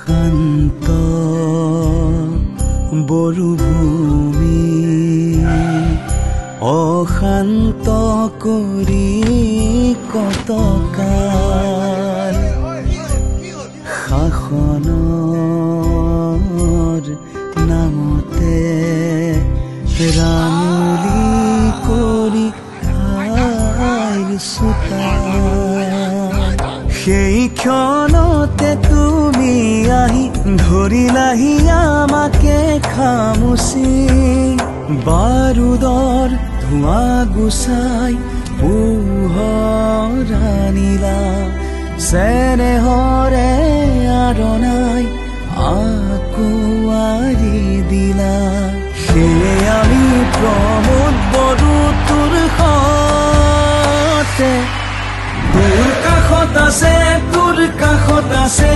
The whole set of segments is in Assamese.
শান্ত বৰুভূমি অশান্ত কৰি কতকাল শাসনৰ নামতে ৰামলি কৰি আইৰ চোতাল সেই ক্ষণতে তুমি আহি ধৰিলাহি আমাকে খামুচি বাৰুদৰ ধোঁৱা গুচাই পোহৰ আনিলা চেনেহৰে আৰণাই আকোৱাৰি দিলা সেয়ে আমি প্ৰমোদ বড়ো তোৰ সতে তোৰ কাষত আছে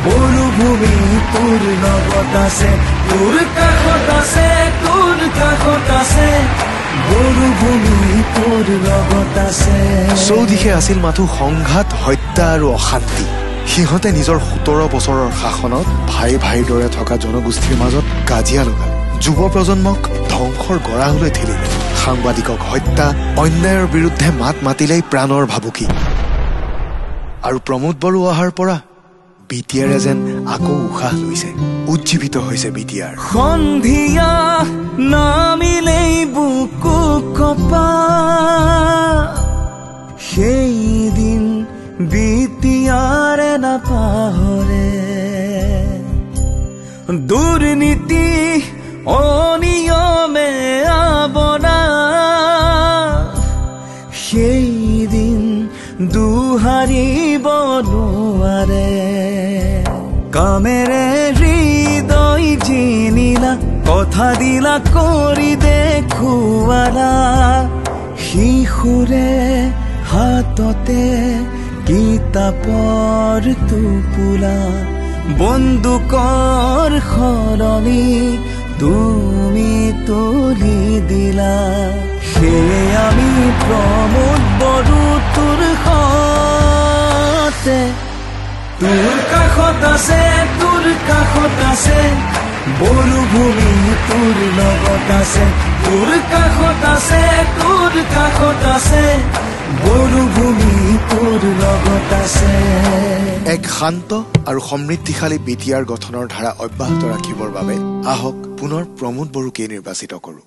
বৰুভূমি তোৰ লগত আছে তোৰ কাষত আছে বৰুভূমি তোৰ লগত আছে চৌদিশে আছিল মাথো সংঘাত হত্যা আৰু অশান্তি সিহঁতে নিজৰ 17 বছৰৰ শাসনত ভাই ভাইৰ দৰে থকা জনগোষ্ঠীৰ মাজত কাজিয়া লগাল যুৱ প্ৰজন্মক ধ্বংসৰ গৰাহলৈ ঠেলিলে সাংবাদিকক হত্যা অন্যায়ৰ বিৰুদ্ধে মাত মাতিলেই প্ৰাণৰ ভাবুকি আৰু প্ৰমোদ বড়ো অহাৰ পৰা বিটিআৰে যেন আকৌ উশাহ লৈছে উজ্জীৱিত হৈছে বিটিআৰ সন্ধিয়া নামিলেই বুকু কপা সেইদিন বিটিআৰে নাপাহৰে দুৰ্নীতি অনিয়মে আৱৰা সেইদিন দুহাৰিব নোৱাৰে কামেৰে হৃদয় জিনিলা কথা দিলা কৰি দেখুৱালা শিশুৰে হাততে কিতাপৰ টোপোলা বন্দুকৰ সলনি তুমি তুলি দিলা সেয়ে আমি প্ৰমোদ বড়ো তোৰ সতে তোৰ কাষত আছে বৰুভূমি তোৰ লগত আছে তোৰ কাষত আছে বৰুভূমি তোৰ লগত আছে এক শান্ত আৰু সমৃদ্ধিশালী বিটিআৰ গঠনৰ ধাৰা অব্যাহত ৰাখিবৰ বাবে আহক পুনৰ প্ৰমোদ বড়োকে নিৰ্বাচিত কৰোঁ।